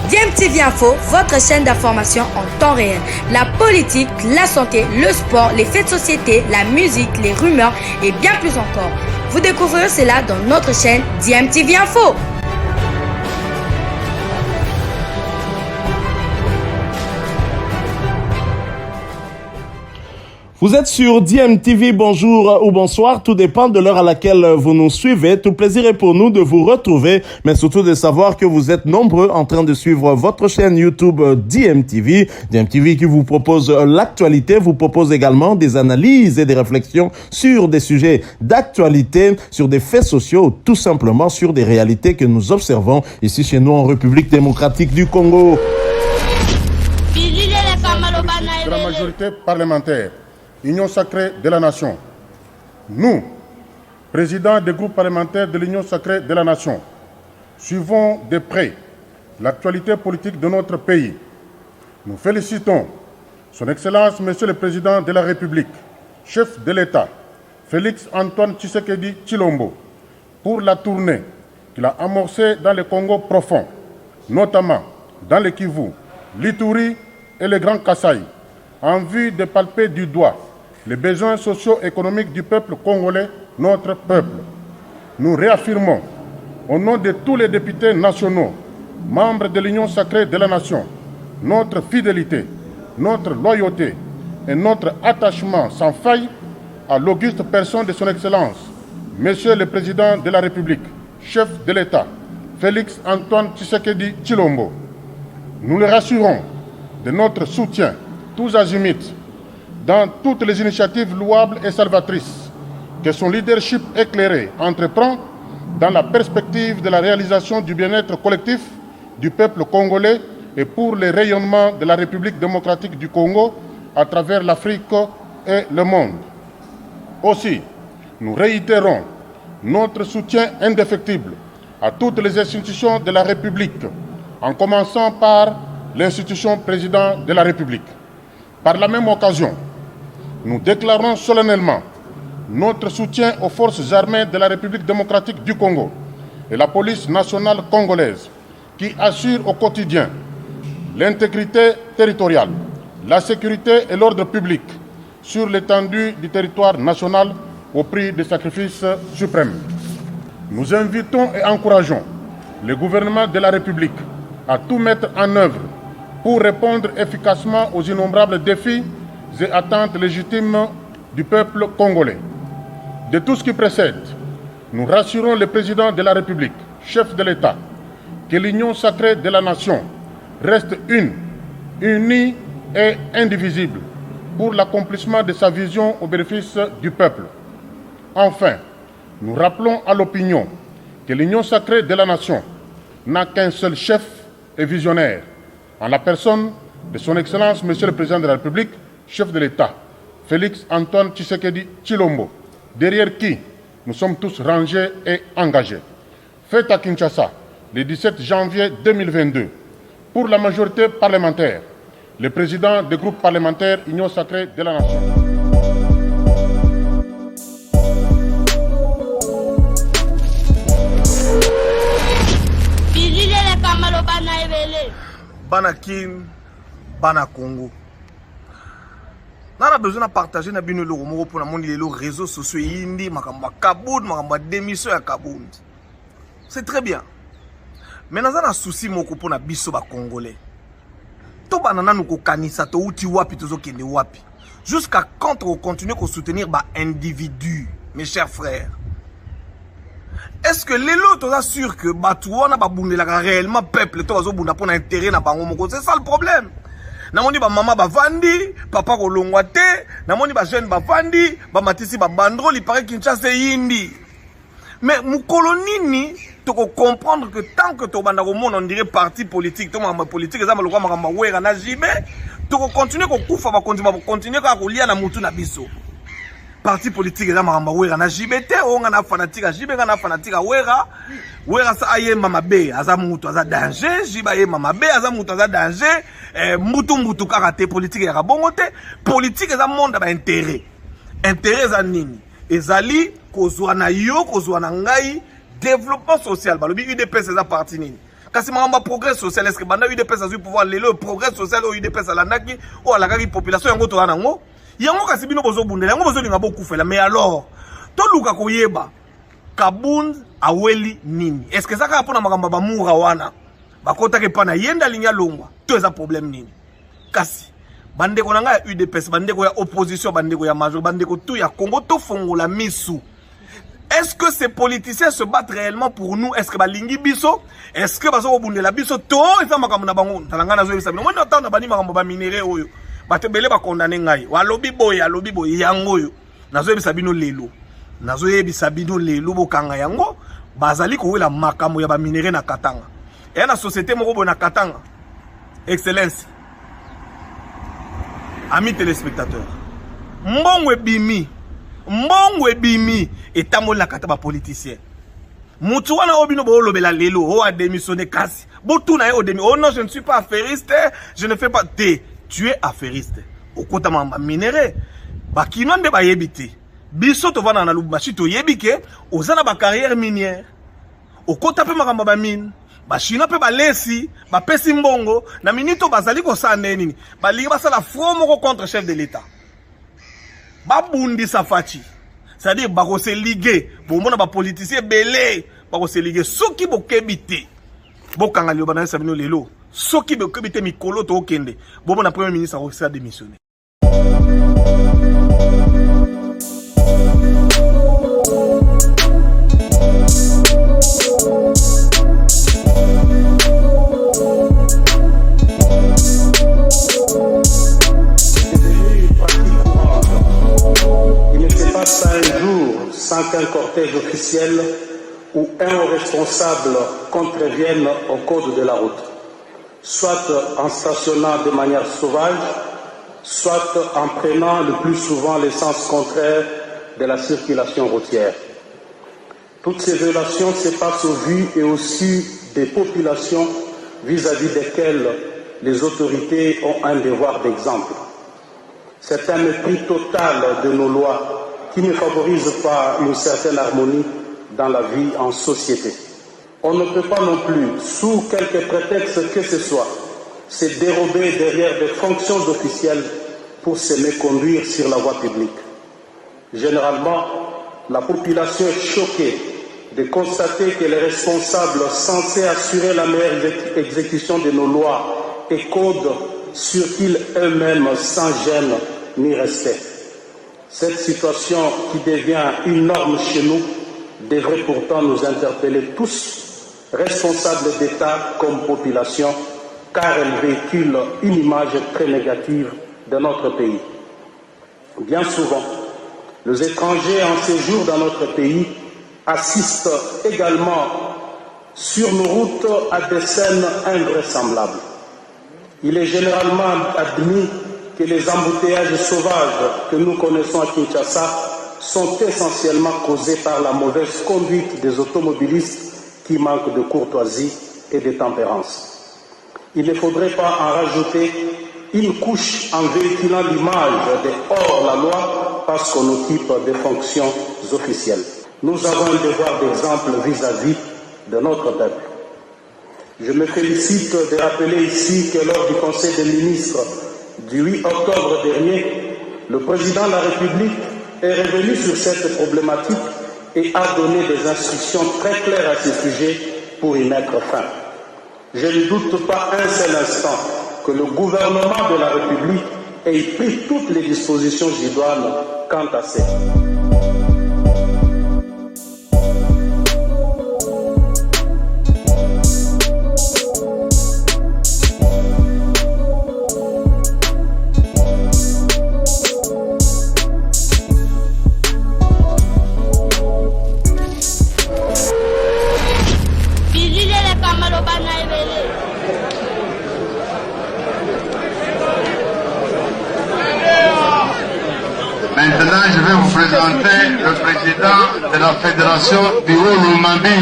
DMTV Info, votre chaîne d'information en temps réel. La politique, la santé, le sport, les faits de société, la musique, les rumeurs et bien plus encore. Vous découvrirez cela dans notre chaîne DMTV Info. Vous êtes sur DMTV, bonjour ou bonsoir, tout dépend de l'heure à laquelle vous nous suivez. Tout plaisir est pour nous de vous retrouver, mais surtout de savoir que vous êtes nombreux en train de suivre votre chaîne YouTube DMTV. DMTV qui vous propose l'actualité, vous propose également des analyses et des réflexions sur des sujets d'actualité, sur des faits sociaux, tout simplement sur des réalités que nous observons ici chez nous en République démocratique du Congo. De la majorité parlementaire, Union sacrée de la nation. Nous, présidents des groupes parlementaires de l'Union sacrée de la nation, suivons de près l'actualité politique de notre pays. Nous félicitons Son Excellence, Monsieur le Président de la République, chef de l'État, Félix Antoine Tshisekedi Tshilombo, pour la tournée qu'il a amorcée dans le Congo profond, notamment dans le Kivu, l'Ituri et le Grand Kasaï, en vue de palper du doigt les besoins socio-économiques du peuple congolais, notre peuple. Nous réaffirmons, au nom de tous les députés nationaux, membres de l'Union sacrée de la nation, notre fidélité, notre loyauté et notre attachement sans faille à l'auguste personne de son Excellence, Monsieur le Président de la République, chef de l'État, Félix Antoine Tshisekedi Tshilombo. Nous le rassurons de notre soutien tous azimuts dans toutes les initiatives louables et salvatrices que son leadership éclairé entreprend dans la perspective de la réalisation du bien-être collectif du peuple congolais et pour le rayonnement de la République démocratique du Congo à travers l'Afrique et le monde. Aussi, nous réitérons notre soutien indéfectible à toutes les institutions de la République, en commençant par l'institution président de la République. Par la même occasion, nous déclarons solennellement notre soutien aux forces armées de la République démocratique du Congo et la police nationale congolaise qui assurent au quotidien l'intégrité territoriale, la sécurité et l'ordre public sur l'étendue du territoire national au prix des sacrifices suprêmes. Nous invitons et encourageons le gouvernement de la République à tout mettre en œuvre pour répondre efficacement aux innombrables défis et attentes légitimes du peuple congolais. De tout ce qui précède, nous rassurons le président de la République, chef de l'État, que l'union sacrée de la nation reste unie et indivisible pour l'accomplissement de sa vision au bénéfice du peuple. Enfin, nous rappelons à l'opinion que l'union sacrée de la nation n'a qu'un seul chef et visionnaire, en la personne de son Excellence, Monsieur le Président de la République, chef de l'État, Félix Antoine Tshisekedi Tshilombo, derrière qui nous sommes tous rangés et engagés. Fait à Kinshasa, le 17 janvier 2022, pour la majorité parlementaire, le président du groupe parlementaire Union sacrée de la nation. Banakin, Bana Congo. On a besoin de partager na bino le romoro pour les réseaux sociaux indi makamba kaboud makamba démission ya kaboud. C'est très bien. Mais nous avons un souci moko pour na biso ba congolais. To banana nous ko kanisa to uti wapi to zo kende wapi. Jusqu'à quand on continue à soutenir ba individu, mes chers frères. Est-ce que les lots sont sûrs que Batouana ba bundela réellement peuple to zo bunda pour intérêt na bango moko? C'est ça le problème. Namoni ba maman ba vandi, papa ko longwa te, namoni ba jeune ba vandi, ba matisi ba bandroli paraît Kinshasa yindi. Mais mon colonini tu comprendre que tant que tu banda au monde on dirait parti politique, to ma politique ça maloko makamba wera na jibe, tu continuer ko kufa ba continuer ka ko lia na mutu na biso. Parti politique ça makamba wera na jibe te, on na fanatique jibe na fanatique wera sa aye mama be aza mutu aza danger, jiba ye mama be aza mutu aza danger, mutu karate politique ya bongo te, politique ça monde ba intérêt. Intérêt za nini? Ezali kozwa na yo kozwa na ngai développement social balobi UDPS eza parti nini Kasi makambo progrès social est-ce que banda UDPS a eu pouvoir le progrès social au UDPS a landaki ou à la population yango to nango yango kasi bino bozo bundela yango bozo linga boku fela mais alors to luka koyeba Kabound aweli nini est-ce que ça ka pona makambo ba mura wana bakota ke pana yenda linya longwa to eza problème nini kasi bandeko nanga ya UDPS bandeko ya opposition bandeko ya major bandeko tout ya Congo to fongola misu. Est-ce que ces politiciens se battent réellement pour nous? Est-ce que balingi biso? Est-ce que baso bundela biso to eza makambo na bango talanga na zo bisa bino mwenda tanda bani makambo ba minere oyo batebele ba condamner ngai wa lobi boy yango yo nazo bisa bino lelo nazo yebisa bino lelo bokanga yango bazali ko wela makambo ya ba minere na Katanga et na société moko bo na Katanga. Excellence amis téléspectateurs mbongwe bimi etamola kata ba politicien mutu wana obino bo lobela lelo o a démissionné kasi botu na o demi oh non je ne suis pas affairiste je ne fais pas tu es affairiste okota mamba minéré ba kinonde ba yebite biso to vana na lubashi to yebike ozana ba carrière minière okota pe makamba ba mine ba china pe ba lesi ba pesi mbongo na minito bazali ko sande nini ba linga basala front moko contre chef de l'état babundi safati c'est-à-dire bako se liguer bomona ba politicien belé bako se liguer soki bokebite bokanga lio bana sabino lelo soki bokebite mikolo to okende bomona premier ministre a démissionné. Sans qu'un cortège officiel ou un responsable contrevienne au code de la route, soit en stationnant de manière sauvage, soit en prenant le plus souvent les sens contraires de la circulation routière. Toutes ces violations se passent au vu et au su des populations vis-à-vis desquelles les autorités ont un devoir d'exemple. C'est un mépris total de nos lois qui ne favorise pas une certaine harmonie dans la vie en société. On ne peut pas non plus, sous quelque prétexte que ce soit, se dérober derrière des fonctions officielles pour se méconduire sur la voie publique. Généralement, la population est choquée de constater que les responsables censés assurer la meilleure exécution de nos lois et codes surfilent eux-mêmes sans gêne ni respect. Cette situation qui devient une norme chez nous devrait pourtant nous interpeller tous, responsables d'État comme population, car elle véhicule une image très négative de notre pays. Bien souvent, les étrangers en séjour dans notre pays assistent également sur nos routes à des scènes invraisemblables. Il est généralement admis que les embouteillages sauvages que nous connaissons à Kinshasa sont essentiellement causés par la mauvaise conduite des automobilistes qui manquent de courtoisie et de tempérance. Il ne faudrait pas en rajouter une couche en véhiculant l'image de hors-la-loi parce qu'on occupe des fonctions officielles. Nous avons un devoir d'exemple vis-à-vis de notre peuple. Je me félicite de rappeler ici que lors du Conseil des ministres du 8 octobre dernier, le président de la République est revenu sur cette problématique et a donné des instructions très claires à ce sujet pour y mettre fin. Je ne doute pas un seul instant que le gouvernement de la République ait pris toutes les dispositions idoines quant à ça. Maintenant, je vais vous présenter le président de la fédération du Haut-Lumambi.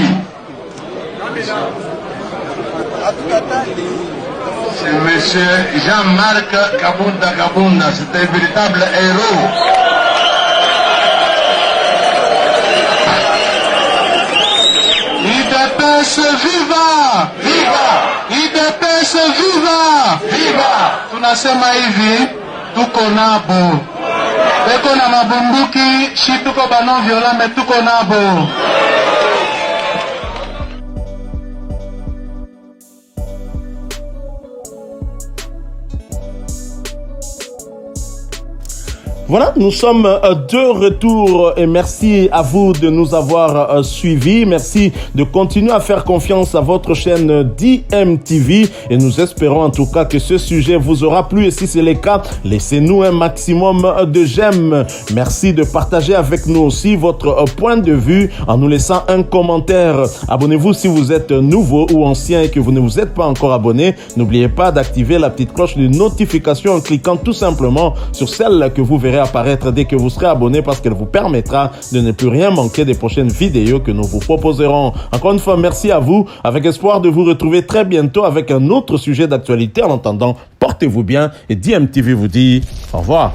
C'est M. Jean-Marc Kabunda Kabunda. C'est un véritable héros. UDPS, viva! Viva! Rais viva! Viva! Tunasema hivi, tuko nabo. Beko na mabunduki, shi tuko banon violame, tuko nabo. Voilà, nous sommes de retour et merci à vous de nous avoir suivis. Merci de continuer à faire confiance à votre chaîne DMTV et nous espérons en tout cas que ce sujet vous aura plu et si c'est le cas, laissez-nous un maximum de j'aime. Merci de partager avec nous aussi votre point de vue en nous laissant un commentaire. Abonnez-vous si vous êtes nouveau ou ancien et que vous ne vous êtes pas encore abonné. N'oubliez pas d'activer la petite cloche de notification en cliquant tout simplement sur celle que vous verrez apparaître dès que vous serez abonné parce qu'elle vous permettra de ne plus rien manquer des prochaines vidéos que nous vous proposerons. Encore une fois, merci à vous, avec espoir de vous retrouver très bientôt avec un autre sujet d'actualité. En attendant, portez-vous bien et DMTV vous dit au revoir.